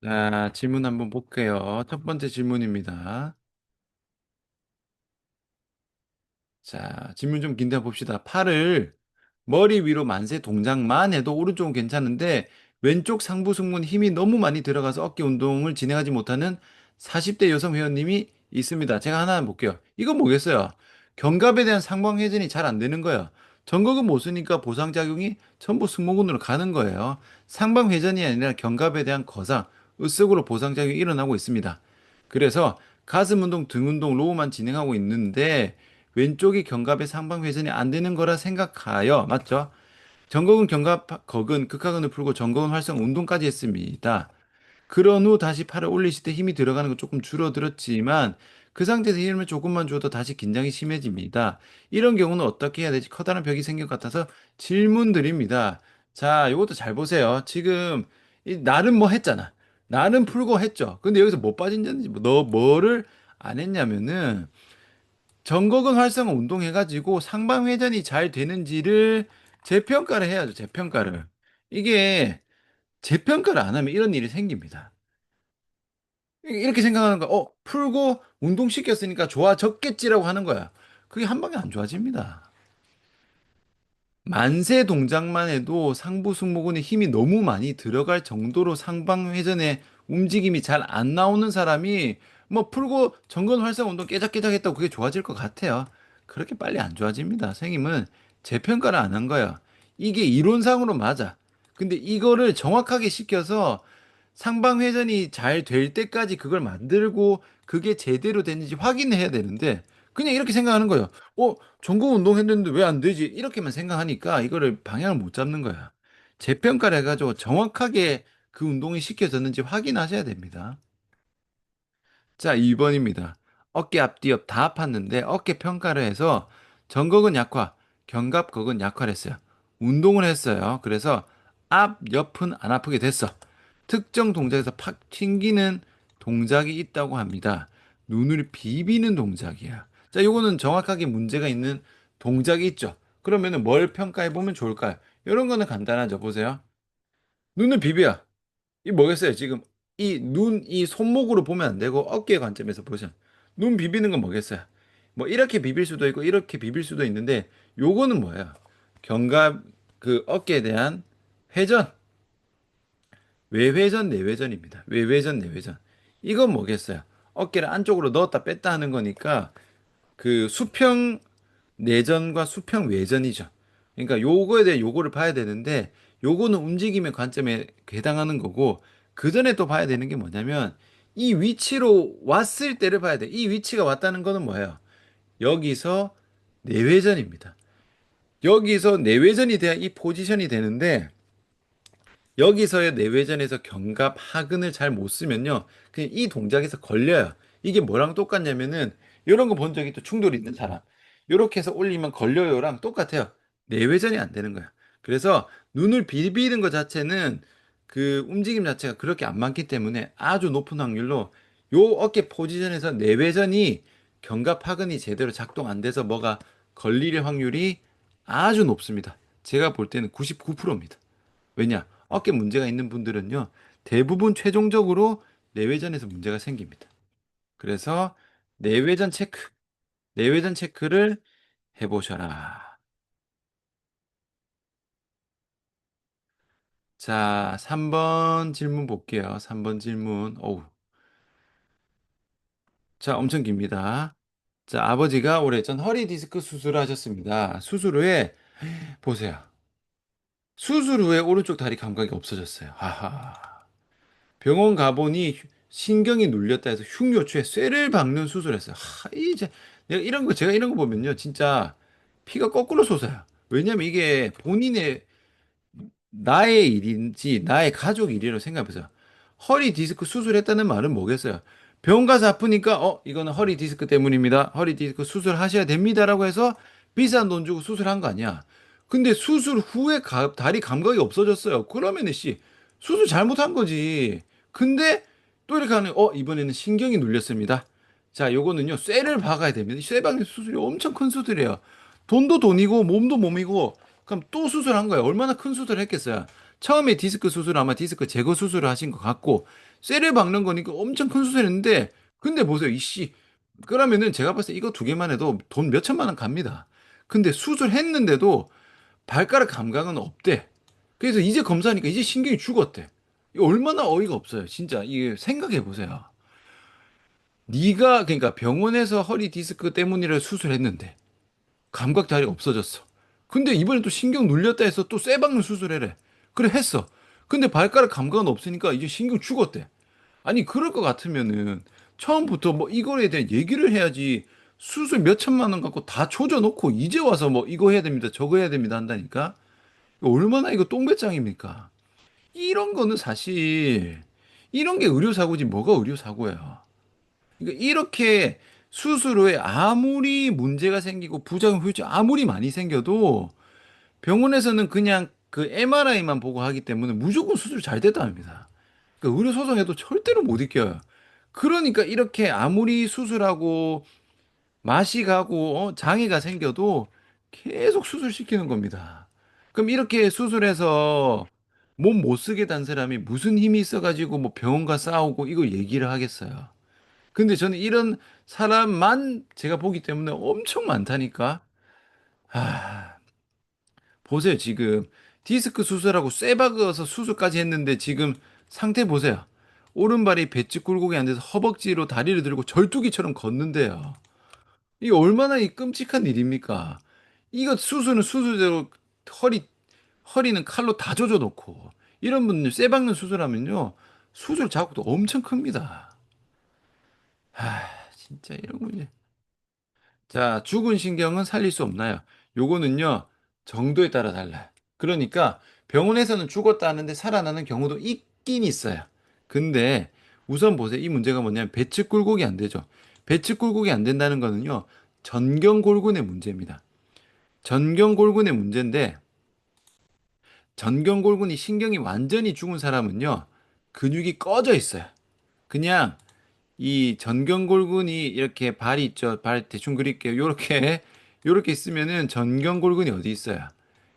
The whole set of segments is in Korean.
자, 질문 한번 볼게요. 첫 번째 질문입니다. 자, 질문 좀 긴데 봅시다. 팔을 머리 위로 만세 동작만 해도 오른쪽은 괜찮은데 왼쪽 상부 승모근 힘이 너무 많이 들어가서 어깨 운동을 진행하지 못하는 40대 여성 회원님이 있습니다. 제가 하나 볼게요. 이건 뭐겠어요? 견갑에 대한 상방 회전이 잘 안 되는 거예요. 전극은 못 쓰니까 보상작용이 전부 승모근으로 가는 거예요. 상방 회전이 아니라 견갑에 대한 거상, 으쓱으로 보상작용이 일어나고 있습니다. 그래서 가슴 운동, 등 운동, 로우만 진행하고 있는데 왼쪽이 견갑의 상방 회전이 안 되는 거라 생각하여 맞죠? 전거근 견갑 거근 극하근을 풀고 전거근 활성 운동까지 했습니다. 그런 후 다시 팔을 올리실 때 힘이 들어가는 건 조금 줄어들었지만 그 상태에서 힘을 조금만 줘도 다시 긴장이 심해집니다. 이런 경우는 어떻게 해야 되지? 커다란 벽이 생길 것 같아서 질문 드립니다. 자, 이것도 잘 보세요. 지금 나름 뭐 했잖아. 나름 풀고 했죠. 근데 여기서 뭐 빠진지 너 뭐를 안 했냐면은 전거근 활성화 운동해가지고 상방회전이 잘 되는지를 재평가를 해야죠. 재평가를. 이게 재평가를 안 하면 이런 일이 생깁니다. 이렇게 생각하는 거야. 풀고 운동시켰으니까 좋아졌겠지라고 하는 거야. 그게 한 방에 안 좋아집니다. 만세 동작만 해도 상부 승모근에 힘이 너무 많이 들어갈 정도로 상방 회전에 움직임이 잘 안 나오는 사람이 뭐 풀고 전근 활성 운동 깨작깨작 했다고 그게 좋아질 것 같아요. 그렇게 빨리 안 좋아집니다. 선생님은 재평가를 안 한 거예요. 이게 이론상으로 맞아. 근데 이거를 정확하게 시켜서 상방 회전이 잘 될 때까지 그걸 만들고 그게 제대로 됐는지 확인해야 되는데 그냥 이렇게 생각하는 거예요. 전공 운동했는데 왜 안 되지? 이렇게만 생각하니까 이거를 방향을 못 잡는 거야. 재평가를 해가지고 정확하게 그 운동이 시켜졌는지 확인하셔야 됩니다. 자, 2번입니다. 어깨 앞뒤 옆 다 아팠는데 어깨 평가를 해서 전극은 약화, 견갑극은 약화를 했어요. 운동을 했어요. 그래서 앞, 옆은 안 아프게 됐어. 특정 동작에서 팍 튕기는 동작이 있다고 합니다. 눈을 비비는 동작이야. 자, 요거는 정확하게 문제가 있는 동작이 있죠. 그러면은 뭘 평가해 보면 좋을까요? 이런 거는 간단하죠. 보세요. 눈을 비벼. 이 뭐겠어요? 지금 이 손목으로 보면 안 되고 어깨 관점에서 보셔. 눈 비비는 건 뭐겠어요? 뭐 이렇게 비빌 수도 있고 이렇게 비빌 수도 있는데 요거는 뭐예요? 견갑 그 어깨에 대한 회전, 외회전, 내회전입니다. 외회전, 내회전. 이건 뭐겠어요? 어깨를 안쪽으로 넣었다 뺐다 하는 거니까 그 수평 내전과 수평 외전이죠. 그러니까 요거에 대해 요거를 봐야 되는데 요거는 움직임의 관점에 해당하는 거고 그 전에 또 봐야 되는 게 뭐냐면 이 위치로 왔을 때를 봐야 돼. 이 위치가 왔다는 거는 뭐예요? 여기서 내외전입니다. 여기서 내외전이 돼야 이 포지션이 되는데 여기서의 내외전에서 견갑 하근을 잘 못 쓰면요. 그냥 이 동작에서 걸려요. 이게 뭐랑 똑같냐면은 이런 거 본 적이 또 충돌이 있는 사람. 이렇게 해서 올리면 걸려요랑 똑같아요. 내외전이 안 되는 거야. 그래서 눈을 비비는 것 자체는 그 움직임 자체가 그렇게 안 많기 때문에 아주 높은 확률로 요 어깨 포지션에서 내외전이 견갑 하근이 제대로 작동 안 돼서 뭐가 걸릴 확률이 아주 높습니다. 제가 볼 때는 99%입니다. 왜냐? 어깨 문제가 있는 분들은요, 대부분 최종적으로 내외전에서 문제가 생깁니다. 그래서 내외전 체크, 내외전 체크를 해보셔라. 자, 3번 질문 볼게요. 3번 질문. 어우, 자, 엄청 깁니다. 자, 아버지가 올해 전 허리 디스크 수술을 하셨습니다. 수술 후에, 보세요. 수술 후에 오른쪽 다리 감각이 없어졌어요. 하하. 병원 가보니 신경이 눌렸다 해서 흉요추에 쇠를 박는 수술했어요. 이제 내가 이런 거 제가 이런 거 보면요, 진짜 피가 거꾸로 솟아요. 왜냐면 이게 본인의 나의 일인지 나의 가족 일이라고 생각해보세요. 허리 디스크 수술했다는 말은 뭐겠어요? 병원 가서 아프니까 이거는 허리 디스크 때문입니다. 허리 디스크 수술하셔야 됩니다라고 해서 비싼 돈 주고 수술한 거 아니야. 근데 수술 후에 다리 감각이 없어졌어요. 그러면은 수술 잘못한 거지. 근데 또 이렇게 하는 이번에는 신경이 눌렸습니다. 자, 요거는요 쇠를 박아야 됩니다. 쇠 박는 수술이 엄청 큰 수술이에요. 돈도 돈이고 몸도 몸이고 그럼 또 수술한 거예요. 얼마나 큰 수술을 했겠어요. 처음에 디스크 수술 아마 디스크 제거 수술을 하신 것 같고 쇠를 박는 거니까 엄청 큰 수술했는데, 근데 보세요, 이씨. 그러면은 제가 봤을 때 이거 두 개만 해도 돈 몇 천만 원 갑니다. 근데 수술했는데도 발가락 감각은 없대. 그래서 이제 검사하니까 이제 신경이 죽었대. 이거 얼마나 어이가 없어요. 진짜 이게 생각해 보세요. 네가 그러니까 병원에서 허리 디스크 때문이라 수술했는데 감각 자리가 없어졌어. 근데 이번에 또 신경 눌렸다 해서 또 쇠박는 수술해래. 그래 했어. 근데 발가락 감각은 없으니까 이제 신경 죽었대. 아니 그럴 것 같으면은 처음부터 뭐 이거에 대한 얘기를 해야지. 수술 몇 천만 원 갖고 다 조져 놓고 이제 와서 뭐 이거 해야 됩니다. 저거 해야 됩니다 한다니까. 얼마나 이거 똥배짱입니까? 이런 거는 사실 이런 게 의료사고지 뭐가 의료사고예요. 그러니까 이렇게 수술 후에 아무리 문제가 생기고 부작용 후유증 아무리 많이 생겨도 병원에서는 그냥 그 MRI만 보고 하기 때문에 무조건 수술 잘 됐다 합니다. 그러니까 의료 소송해도 절대로 못 이겨요. 그러니까 이렇게 아무리 수술하고 맛이 가고 장애가 생겨도 계속 수술시키는 겁니다. 그럼 이렇게 수술해서 몸 못 쓰게 단 사람이 무슨 힘이 있어가지고 뭐 병원과 싸우고 이거 얘기를 하겠어요. 근데 저는 이런 사람만 제가 보기 때문에 엄청 많다니까. 아, 보세요, 지금. 디스크 수술하고 쇠박아서 수술까지 했는데 지금 상태 보세요. 오른발이 배치 굴곡이 안 돼서 허벅지로 다리를 들고 절뚝이처럼 걷는데요. 이게 얼마나 이 끔찍한 일입니까? 이거 수술은 수술대로 허리, 허리는 칼로 다 조져 놓고 이런 분들 쇠박는 수술하면요. 수술 자국도 엄청 큽니다. 아, 진짜 이런 문제. 자, 죽은 신경은 살릴 수 없나요? 요거는요, 정도에 따라 달라요. 그러니까 병원에서는 죽었다 하는데 살아나는 경우도 있긴 있어요. 근데 우선 보세요. 이 문제가 뭐냐면 배측 굴곡이 안 되죠. 배측 굴곡이 안 된다는 거는요, 전경골근의 문제입니다. 전경골근의 문제인데, 전경골근이 신경이 완전히 죽은 사람은요, 근육이 꺼져 있어요. 그냥 이 전경골근이 이렇게 발이 있죠. 발 대충 그릴게요. 요렇게 있으면은 전경골근이 어디 있어요?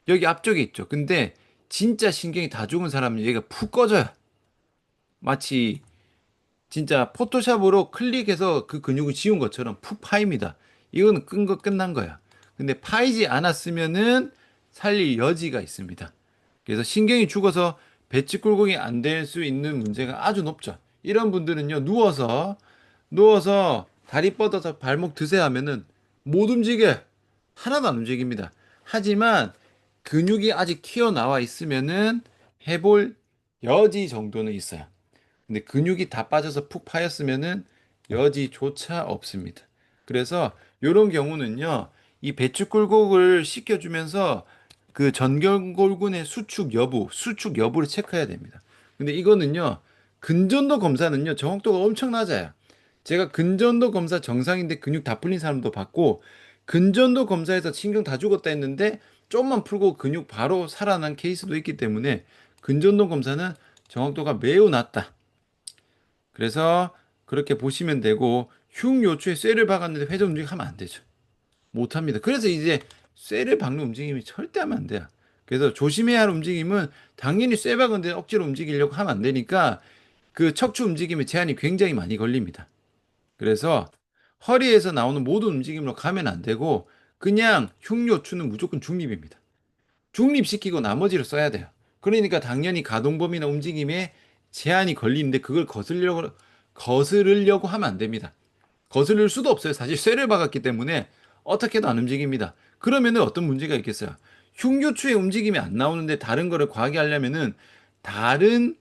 여기 앞쪽에 있죠. 근데 진짜 신경이 다 죽은 사람은 얘가 푹 꺼져요. 마치 진짜 포토샵으로 클릭해서 그 근육을 지운 것처럼 푹 파입니다. 이건 끈 거 끝난 거야. 근데 파이지 않았으면은 살릴 여지가 있습니다. 그래서 신경이 죽어서 배치 굴곡이 안 될 수 있는 문제가 아주 높죠. 이런 분들은요, 누워서 다리 뻗어서 발목 드세 하면은 못 움직여. 하나도 안 움직입니다. 하지만 근육이 아직 튀어나와 있으면은 해볼 여지 정도는 있어요. 근데 근육이 다 빠져서 푹 파였으면은 여지조차 없습니다. 그래서 이런 경우는요, 이 배축 굴곡을 시켜주면서 그 전경골근의 수축 여부를 체크해야 됩니다. 근데 이거는요, 근전도 검사는요, 정확도가 엄청 낮아요. 제가 근전도 검사 정상인데 근육 다 풀린 사람도 봤고, 근전도 검사에서 신경 다 죽었다 했는데, 좀만 풀고 근육 바로 살아난 케이스도 있기 때문에, 근전도 검사는 정확도가 매우 낮다. 그래서 그렇게 보시면 되고 흉요추에 쇠를 박았는데 회전 움직임하면 안 되죠. 못 합니다. 그래서 이제 쇠를 박는 움직임이 절대 하면 안 돼요. 그래서 조심해야 할 움직임은 당연히 쇠 박은데 억지로 움직이려고 하면 안 되니까 그 척추 움직임에 제한이 굉장히 많이 걸립니다. 그래서 허리에서 나오는 모든 움직임으로 가면 안 되고 그냥 흉요추는 무조건 중립입니다. 중립시키고 나머지를 써야 돼요. 그러니까 당연히 가동 범위나 움직임에 제한이 걸리는데 그걸 거스르려고 하면 안 됩니다. 거스를 수도 없어요. 사실 쇠를 박았기 때문에 어떻게도 안 움직입니다. 그러면은 어떤 문제가 있겠어요? 흉교추의 움직임이 안 나오는데 다른 거를 과하게 하려면은 다른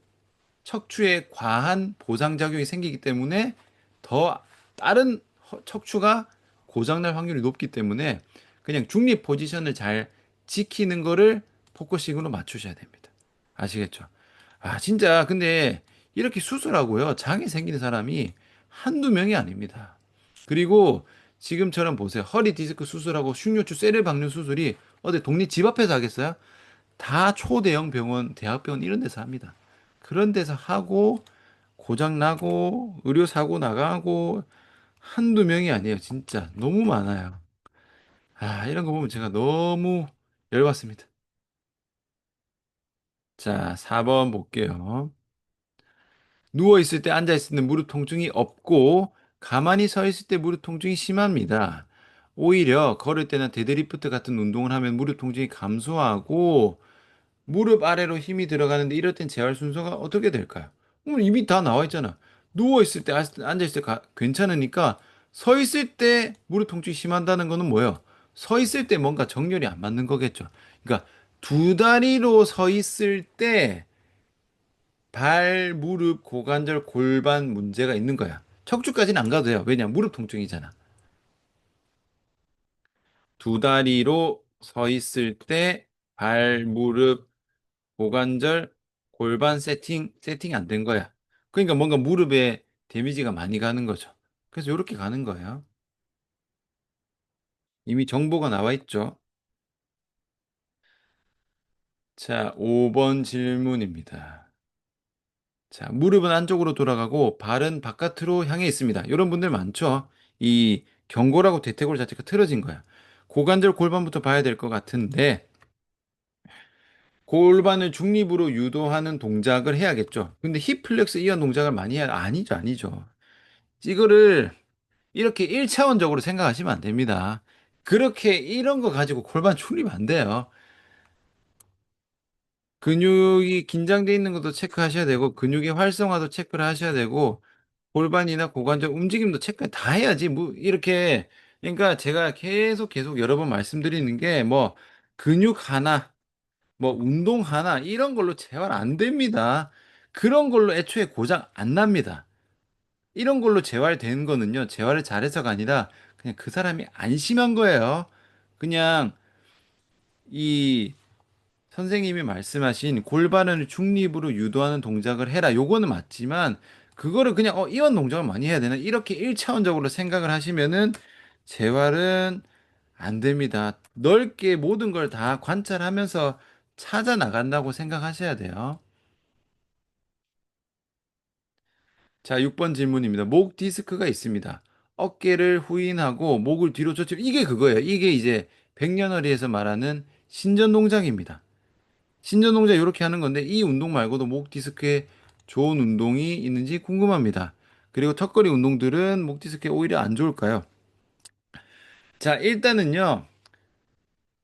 척추에 과한 보상작용이 생기기 때문에 더 다른 척추가 고장날 확률이 높기 때문에 그냥 중립 포지션을 잘 지키는 거를 포커싱으로 맞추셔야 됩니다. 아시겠죠? 아, 진짜 근데 이렇게 수술하고요. 장애 생기는 사람이 한두 명이 아닙니다. 그리고 지금처럼 보세요. 허리 디스크 수술하고 흉요추 쇠를 박는 수술이 어디 동네 집 앞에서 하겠어요? 다 초대형 병원, 대학병원 이런 데서 합니다. 그런 데서 하고 고장 나고 의료 사고 나가고 한두 명이 아니에요. 진짜 너무 많아요. 아, 이런 거 보면 제가 너무 열받습니다. 자, 4번 볼게요. 누워 있을 때, 앉아 있을 때 무릎 통증이 없고, 가만히 서 있을 때 무릎 통증이 심합니다. 오히려 걸을 때나 데드리프트 같은 운동을 하면 무릎 통증이 감소하고, 무릎 아래로 힘이 들어가는데 이럴 땐 재활 순서가 어떻게 될까요? 이미 다 나와 있잖아. 누워 있을 때, 앉아 있을 때 괜찮으니까 서 있을 때 무릎 통증이 심한다는 거는 뭐예요? 서 있을 때 뭔가 정렬이 안 맞는 거겠죠. 그러니까 두 다리로 서 있을 때 발, 무릎, 고관절, 골반 문제가 있는 거야. 척추까지는 안 가도 돼요. 왜냐? 무릎 통증이잖아. 두 다리로 서 있을 때 발, 무릎, 고관절, 골반 세팅이 안 된 거야. 그러니까 뭔가 무릎에 데미지가 많이 가는 거죠. 그래서 이렇게 가는 거예요. 이미 정보가 나와 있죠. 자, 5번 질문입니다. 자, 무릎은 안쪽으로 돌아가고 발은 바깥으로 향해 있습니다. 이런 분들 많죠? 이 경골하고 대퇴골 자체가 틀어진 거야. 고관절 골반부터 봐야 될 것 같은데, 골반을 중립으로 유도하는 동작을 해야겠죠. 근데 힙플렉스 이완 동작을 많이 해야, 아니죠, 아니죠. 이거를 이렇게 1차원적으로 생각하시면 안 됩니다. 그렇게 이런 거 가지고 골반 출입 안 돼요. 근육이 긴장돼 있는 것도 체크하셔야 되고, 근육의 활성화도 체크를 하셔야 되고, 골반이나 고관절 움직임도 체크 다 해야지. 뭐, 이렇게. 그러니까 제가 계속 여러 번 말씀드리는 게, 뭐, 근육 하나, 뭐, 운동 하나, 이런 걸로 재활 안 됩니다. 그런 걸로 애초에 고장 안 납니다. 이런 걸로 재활된 거는요, 재활을 잘해서가 아니라 그냥 그 사람이 안심한 거예요. 그냥 이 선생님이 말씀하신 골반을 중립으로 유도하는 동작을 해라. 요거는 맞지만, 그거를 그냥, 이런 동작을 많이 해야 되나? 이렇게 1차원적으로 생각을 하시면은 재활은 안 됩니다. 넓게 모든 걸 다 관찰하면서 찾아 나간다고 생각하셔야 돼요. 자, 6번 질문입니다. 목 디스크가 있습니다. 어깨를 후인하고 목을 뒤로 젖히고 이게 그거예요. 이게 이제 백년허리에서 말하는 신전 동작입니다. 신전 동작 이렇게 하는 건데 이 운동 말고도 목 디스크에 좋은 운동이 있는지 궁금합니다. 그리고 턱걸이 운동들은 목 디스크에 오히려 안 좋을까요? 자, 일단은요.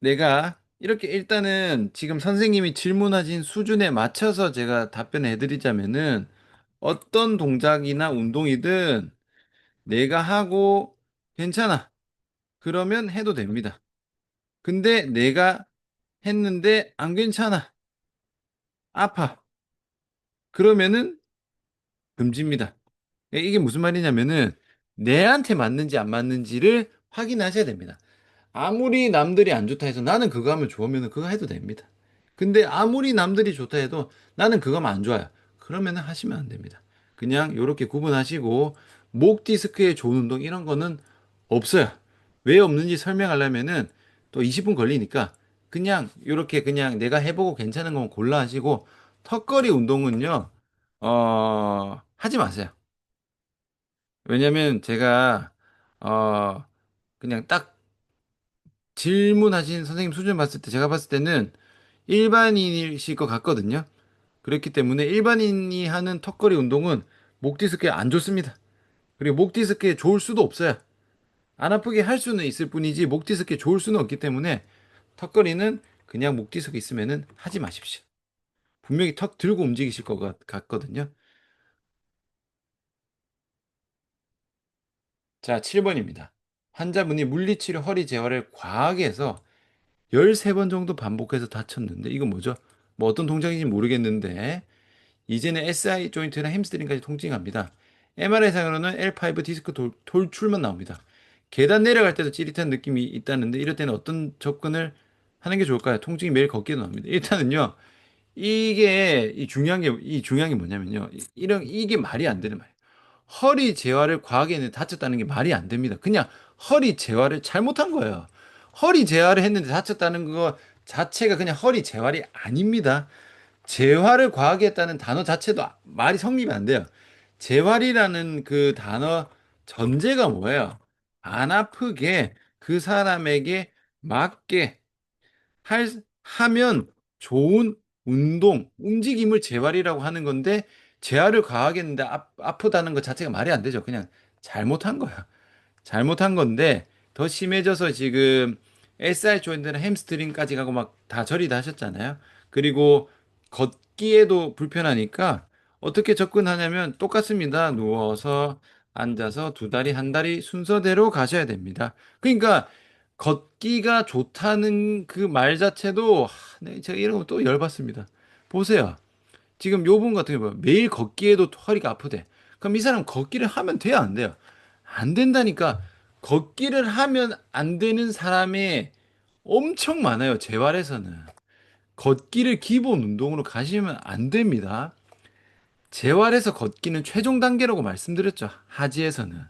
내가 이렇게 일단은 지금 선생님이 질문하신 수준에 맞춰서 제가 답변을 해드리자면은 어떤 동작이나 운동이든 내가 하고 괜찮아. 그러면 해도 됩니다. 근데 내가 했는데 안 괜찮아. 아파. 그러면은 금지입니다. 이게 무슨 말이냐면은 내한테 맞는지 안 맞는지를 확인하셔야 됩니다. 아무리 남들이 안 좋다 해서 나는 그거 하면 좋으면 그거 해도 됩니다. 근데 아무리 남들이 좋다 해도 나는 그거 하면 안 좋아요. 그러면 하시면 안 됩니다. 그냥 이렇게 구분하시고 목 디스크에 좋은 운동 이런 거는 없어요. 왜 없는지 설명하려면은 또 20분 걸리니까 그냥 이렇게 그냥 내가 해보고 괜찮은 건 골라 하시고 턱걸이 운동은요, 하지 마세요. 왜냐면 제가 어, 그냥 딱 질문하신 선생님 수준 봤을 때 제가 봤을 때는 일반인이실 것 같거든요. 그렇기 때문에 일반인이 하는 턱걸이 운동은 목 디스크에 안 좋습니다. 그리고 목 디스크에 좋을 수도 없어요. 안 아프게 할 수는 있을 뿐이지 목 디스크에 좋을 수는 없기 때문에 턱걸이는 그냥 목 디스크 있으면은 하지 마십시오. 분명히 턱 들고 움직이실 것 같거든요. 자, 7번입니다. 환자분이 물리치료 허리 재활을 과하게 해서 13번 정도 반복해서 다쳤는데 이건 뭐죠? 뭐 어떤 동작인지 모르겠는데 이제는 SI 조인트나 햄스트링까지 통증합니다. MRI상으로는 L5 디스크 돌출만 나옵니다. 계단 내려갈 때도 찌릿한 느낌이 있다는데 이럴 때는 어떤 접근을 하는 게 좋을까요? 통증이 매일 걷기도 합니다. 일단은요. 이게 이 중요한 게 뭐냐면요. 이게 말이 안 되는 말이에요. 허리 재활을 과하게 했는데 다쳤다는 게 말이 안 됩니다. 그냥 허리 재활을 잘못한 거예요. 허리 재활을 했는데 다쳤다는 거 자체가 그냥 허리 재활이 아닙니다. 재활을 과하게 했다는 단어 자체도 말이 성립이 안 돼요. 재활이라는 그 단어 전제가 뭐예요? 안 아프게 그 사람에게 맞게 하면 좋은 운동, 움직임을 재활이라고 하는 건데 재활을 가하겠는데 아프다는 것 자체가 말이 안 되죠. 그냥 잘못한 거야. 잘못한 건데 더 심해져서 지금 SI 조인트나 햄스트링까지 가고 막 다 저리 다 하셨잖아요. 그리고 걷기에도 불편하니까 어떻게 접근하냐면 똑같습니다. 누워서 앉아서 두 다리 한 다리 순서대로 가셔야 됩니다. 그러니까 걷기가 좋다는 그 말 자체도 네, 제가 이런 거 또 열받습니다. 보세요. 지금 요 분 같은 경우 매일 걷기에도 허리가 아프대. 그럼 이 사람 걷기를 하면 돼요, 안 돼요? 안 된다니까. 걷기를 하면 안 되는 사람이 엄청 많아요, 재활에서는. 걷기를 기본 운동으로 가시면 안 됩니다. 재활에서 걷기는 최종 단계라고 말씀드렸죠, 하지에서는.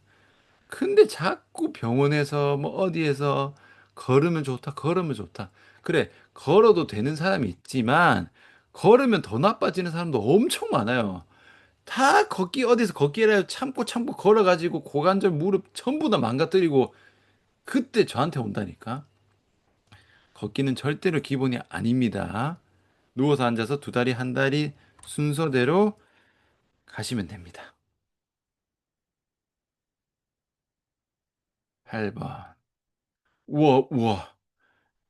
근데 자꾸 병원에서 뭐 어디에서 걸으면 좋다, 걸으면 좋다. 그래, 걸어도 되는 사람이 있지만 걸으면 더 나빠지는 사람도 엄청 많아요. 다 걷기 어디서 걷기를 참고 참고 걸어가지고 고관절 무릎 전부 다 망가뜨리고 그때 저한테 온다니까. 걷기는 절대로 기본이 아닙니다. 누워서 앉아서 두 다리 한 다리 순서대로 가시면 됩니다. 8번. 우와, 우와.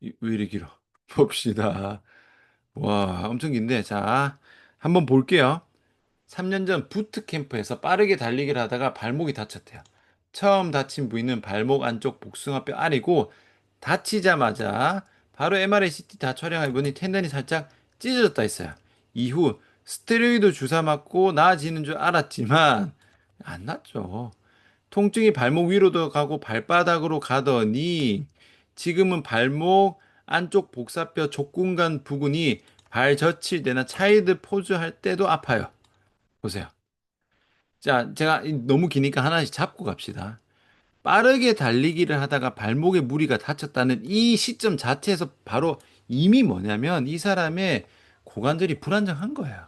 왜 이리 길어? 봅시다. 와, 엄청 긴데. 자, 한번 볼게요. 3년 전 부트캠프에서 빠르게 달리기를 하다가 발목이 다쳤대요. 처음 다친 부위는 발목 안쪽 복숭아뼈 아래고 다치자마자 바로 MRI, CT 다 촬영해 보니 텐던이 살짝 찢어졌다 했어요. 이후 스테로이드 주사 맞고 나아지는 줄 알았지만 안 낫죠. 통증이 발목 위로도 가고 발바닥으로 가더니 지금은 발목 안쪽 복사뼈 족궁간 부근이 발 젖힐 때나 차일드 포즈 할 때도 아파요. 보세요. 자, 제가 너무 기니까 하나씩 잡고 갑시다. 빠르게 달리기를 하다가 발목에 무리가 다쳤다는 이 시점 자체에서 바로 이미 뭐냐면 이 사람의 고관절이 불안정한 거예요.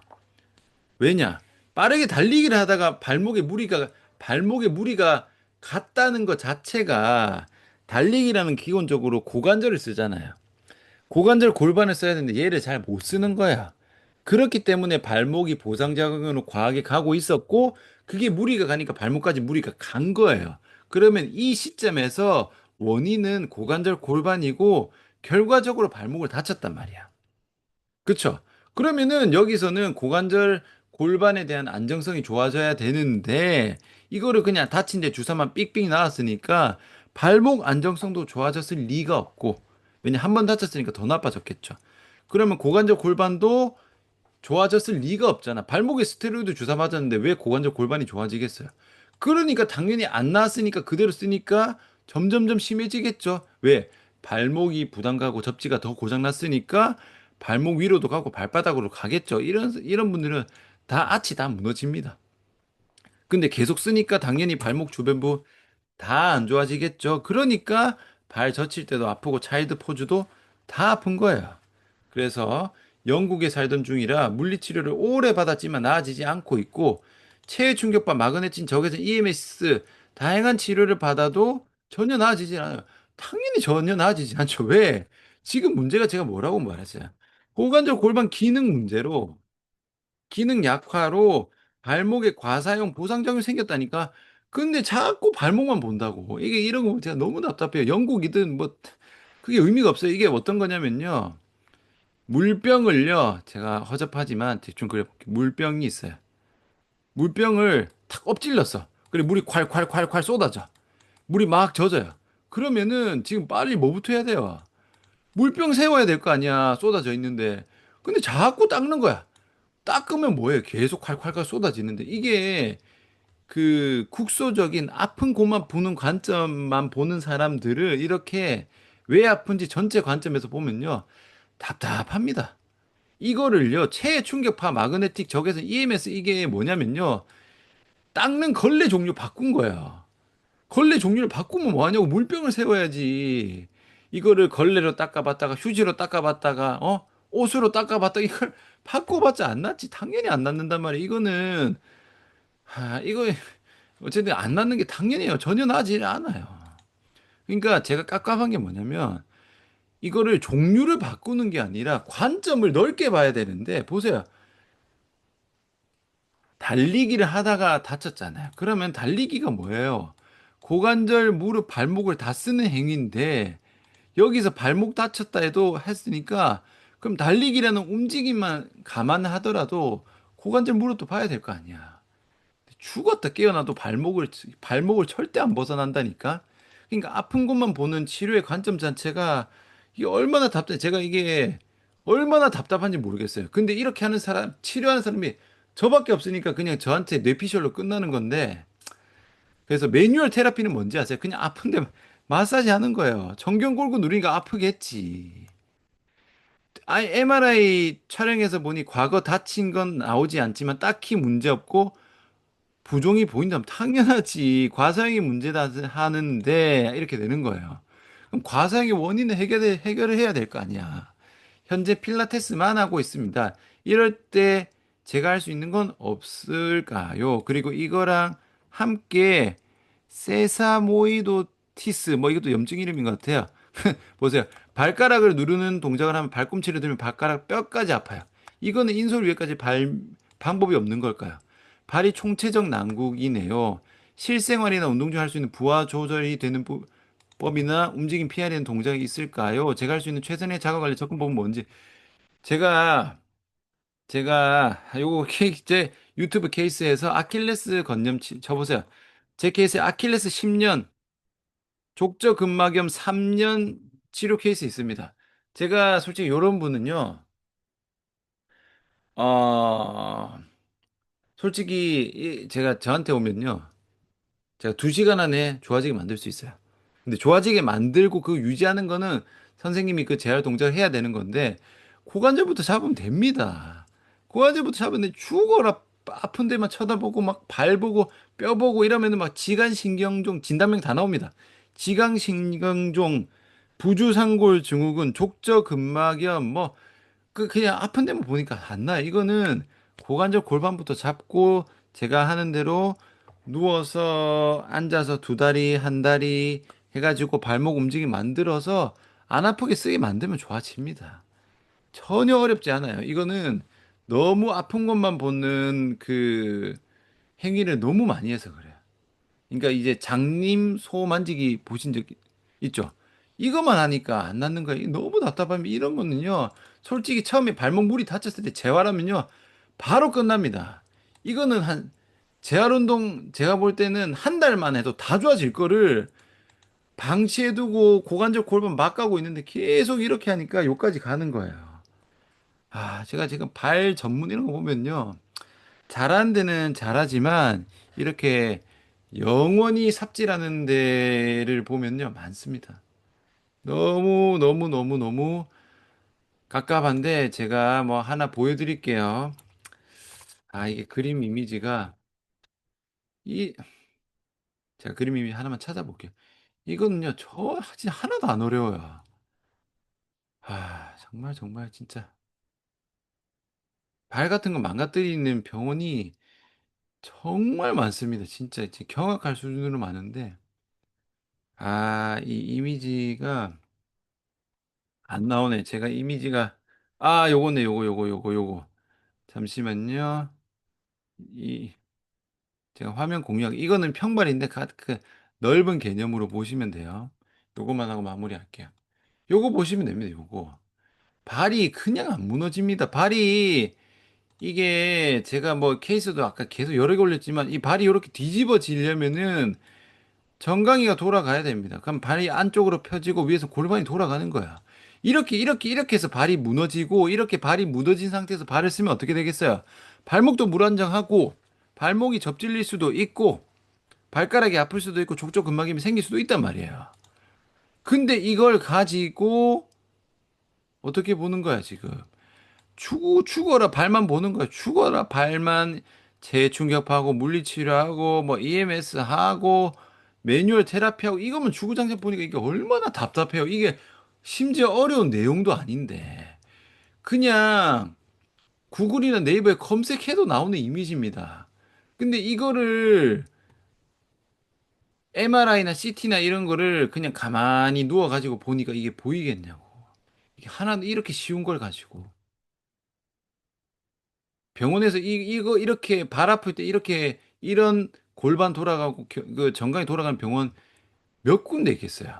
왜냐? 빠르게 달리기를 하다가 발목에 무리가 갔다는 것 자체가 달리기라는 기본적으로 고관절을 쓰잖아요. 고관절 골반을 써야 되는데 얘를 잘 못 쓰는 거야. 그렇기 때문에 발목이 보상작용으로 과하게 가고 있었고 그게 무리가 가니까 발목까지 무리가 간 거예요. 그러면 이 시점에서 원인은 고관절 골반이고 결과적으로 발목을 다쳤단 말이야. 그쵸? 그러면은 여기서는 고관절 골반에 대한 안정성이 좋아져야 되는데 이거를 그냥 다친 데 주사만 삑삑 나왔으니까 발목 안정성도 좋아졌을 리가 없고 왜냐 한 번 다쳤으니까 더 나빠졌겠죠. 그러면 고관절 골반도 좋아졌을 리가 없잖아. 발목에 스테로이드 주사 맞았는데 왜 고관절 골반이 좋아지겠어요? 그러니까 당연히 안 나았으니까 그대로 쓰니까 점점점 심해지겠죠. 왜? 발목이 부담 가고 접지가 더 고장 났으니까 발목 위로도 가고 발바닥으로 가겠죠. 이런 분들은 다 아치 다 무너집니다. 근데 계속 쓰니까 당연히 발목 주변부 다 안 좋아지겠죠. 그러니까 발 젖힐 때도 아프고 차일드 포즈도 다 아픈 거예요. 그래서 영국에 살던 중이라 물리치료를 오래 받았지만 나아지지 않고 있고 체외 충격파 마그네tin 적외선 EMS 다양한 치료를 받아도 전혀 나아지지 않아요. 당연히 전혀 나아지지 않죠. 왜? 지금 문제가 제가 뭐라고 말했어요. 고관절 골반 기능 문제로 기능 약화로 발목에 과사용 보상장애 생겼다니까. 근데 자꾸 발목만 본다고. 이게 이런 거 제가 너무 답답해요. 영국이든 뭐 그게 의미가 없어요. 이게 어떤 거냐면요. 물병을요. 제가 허접하지만 대충 그려볼게요. 물병이 있어요. 물병을 탁 엎질렀어. 그리고 물이 콸콸콸콸 쏟아져. 물이 막 젖어요. 그러면은 지금 빨리 뭐부터 해야 돼요? 물병 세워야 될 거 아니야. 쏟아져 있는데. 근데 자꾸 닦는 거야. 닦으면 뭐해? 계속 콸콸콸 쏟아지는데 이게 그 국소적인 아픈 곳만 보는 관점만 보는 사람들을 이렇게 왜 아픈지 전체 관점에서 보면요. 답답합니다. 이거를요, 체해 충격파 마그네틱 적외선 EMS 이게 뭐냐면요, 닦는 걸레 종류 바꾼 거예요. 걸레 종류를 바꾸면 뭐하냐고 물병을 세워야지. 이거를 걸레로 닦아봤다가 휴지로 닦아봤다가 옷으로 닦아봤다가 이걸 바꿔봤자 안 낫지. 당연히 안 낫는단 말이에요. 이거는 이거 어쨌든 안 낫는 게 당연해요. 전혀 나아지지 않아요. 그러니까 제가 깝깝한 게 뭐냐면 이거를 종류를 바꾸는 게 아니라 관점을 넓게 봐야 되는데 보세요. 달리기를 하다가 다쳤잖아요. 그러면 달리기가 뭐예요? 고관절, 무릎, 발목을 다 쓰는 행위인데 여기서 발목 다쳤다 해도 했으니까 그럼 달리기라는 움직임만 감안하더라도 고관절, 무릎도 봐야 될 거 아니야. 죽었다 깨어나도 발목을 절대 안 벗어난다니까. 그러니까 아픈 것만 보는 치료의 관점 자체가 이게 얼마나 답답해. 제가 이게 얼마나 답답한지 모르겠어요. 근데 이렇게 하는 사람, 치료하는 사람이 저밖에 없으니까 그냥 저한테 뇌피셜로 끝나는 건데. 그래서 매뉴얼 테라피는 뭔지 아세요? 그냥 아픈데 마사지 하는 거예요. 정경 걸고 누르니까 아프겠지. MRI 촬영해서 보니 과거 다친 건 나오지 않지만 딱히 문제 없고 부종이 보인다면 당연하지. 과사형이 문제다 하는데 이렇게 되는 거예요. 그럼 과사형의 원인을 해결을 해야 될 거 아니야. 현재 필라테스만 하고 있습니다. 이럴 때 제가 할 수 있는 건 없을까요? 그리고 이거랑 함께 세사모이도티스 뭐 이것도 염증 이름인 것 같아요. 보세요. 발가락을 누르는 동작을 하면 발꿈치를 들면 발가락 뼈까지 아파요. 이거는 인솔 위에까지 방법이 없는 걸까요? 발이 총체적 난국이네요. 실생활이나 운동 중 할 수 있는 부하 조절이 되는 법이나 움직임 피하려는 동작이 있을까요? 제가 할 수 있는 최선의 자가 관리 접근법은 뭔지. 제가 요거 제 유튜브 케이스에서 아킬레스 건염 쳐보세요. 제 케이스에 아킬레스 10년, 족저근막염 3년 치료 케이스 있습니다. 제가 솔직히 요런 분은요, 어, 솔직히 제가 저한테 오면요. 제가 2시간 안에 좋아지게 만들 수 있어요. 근데 좋아지게 만들고 그 유지하는 거는 선생님이 그 재활 동작을 해야 되는 건데 고관절부터 잡으면 됩니다. 고관절부터 잡으면 죽어라 아픈 데만 쳐다보고 막 발 보고 뼈 보고 이러면은 막 지간신경종 진단명 다 나옵니다. 지강신경종, 부주상골 증후군, 족저근막염 뭐 그냥 아픈 데만 보니까 안 나요. 이거는 고관절 골반부터 잡고 제가 하는 대로 누워서 앉아서 2다리, 1다리 해가지고 발목 움직임 만들어서 안 아프게 쓰게 만들면 좋아집니다. 전혀 어렵지 않아요. 이거는 너무 아픈 것만 보는 그 행위를 너무 많이 해서 그래요. 그러니까 이제 장님 소 만지기 보신 적 있죠? 이것만 하니까 안 낫는 거예요. 이게 너무 답답하면 이런 거는요. 솔직히 처음에 발목 물이 다쳤을 때 재활하면요. 바로 끝납니다. 이거는 재활 운동 제가 볼 때는 1달만 해도 다 좋아질 거를 방치해두고 고관절 골반 막 가고 있는데 계속 이렇게 하니까 여기까지 가는 거예요. 제가 지금 발 전문 이런 거 보면요. 잘하는 데는 잘하지만 이렇게 영원히 삽질하는 데를 보면요 많습니다. 너무 너무 너무 너무 갑갑한데 제가 뭐 하나 보여드릴게요. 이게 그림 이미지가 이 제가 그림 이미지 하나만 찾아볼게요. 이거는요 저 진짜 하나도 안 어려워요. 정말 정말 진짜 발 같은 거 망가뜨리는 병원이 정말 많습니다. 진짜 경악할 수준으로 많은데 이 이미지가 안 나오네. 제가 이미지가 요거네. 요거. 잠시만요. 이 제가 화면 공유하기 이거는 평발인데 그 넓은 개념으로 보시면 돼요. 요거만 하고 마무리할게요. 요거 보시면 됩니다. 요거. 발이 그냥 안 무너집니다. 발이 이게 제가 뭐 케이스도 아까 계속 여러 개 올렸지만 이 발이 이렇게 뒤집어지려면은 정강이가 돌아가야 됩니다. 그럼 발이 안쪽으로 펴지고 위에서 골반이 돌아가는 거야. 이렇게 해서 발이 무너지고 이렇게 발이 무너진 상태에서 발을 쓰면 어떻게 되겠어요? 발목도 불안정하고 발목이 접질릴 수도 있고 발가락이 아플 수도 있고 족저 근막염이 생길 수도 있단 말이에요. 근데 이걸 가지고 어떻게 보는 거야, 지금? 죽어라 발만 보는 거야. 죽어라 발만 재충격하고 물리치료하고 뭐 EMS 하고 매뉴얼 테라피하고 이거면 주구장창 보니까 이게 얼마나 답답해요. 이게 심지어 어려운 내용도 아닌데 그냥 구글이나 네이버에 검색해도 나오는 이미지입니다. 근데 이거를 MRI나 CT나 이런 거를 그냥 가만히 누워가지고 보니까 이게 보이겠냐고. 이게 하나 이렇게 쉬운 걸 가지고. 병원에서 이거 이렇게 발 아플 때 이렇게 이런 골반 돌아가고 그 정강이 돌아가는 병원 몇 군데 있겠어요.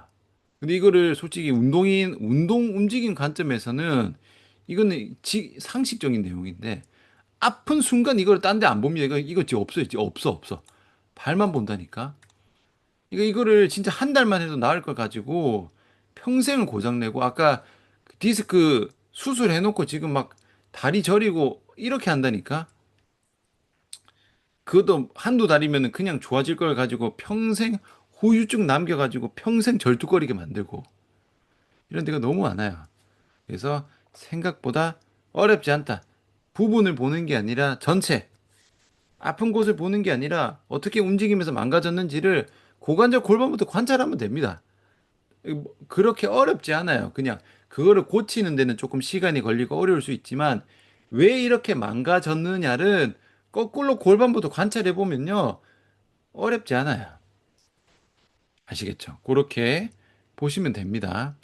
근데 이거를 솔직히 운동 움직임 관점에서는 이거는 상식적인 내용인데 아픈 순간 이걸 딴 데 안 봅니다. 이거 지금 없어요. 지금 없어. 발만 본다니까. 이거를 진짜 한 달만 해도 나을 걸 가지고 평생을 고장내고 아까 그 디스크 수술해놓고 지금 막 다리 저리고 이렇게 한다니까. 그것도 한두 달이면 그냥 좋아질 걸 가지고 평생 후유증 남겨가지고 평생 절뚝거리게 만들고 이런 데가 너무 많아요. 그래서 생각보다 어렵지 않다. 부분을 보는 게 아니라 전체, 아픈 곳을 보는 게 아니라 어떻게 움직이면서 망가졌는지를 고관절 골반부터 관찰하면 됩니다. 그렇게 어렵지 않아요. 그냥 그거를 고치는 데는 조금 시간이 걸리고 어려울 수 있지만 왜 이렇게 망가졌느냐를 거꾸로 골반부터 관찰해 보면요. 어렵지 않아요. 아시겠죠? 그렇게 보시면 됩니다.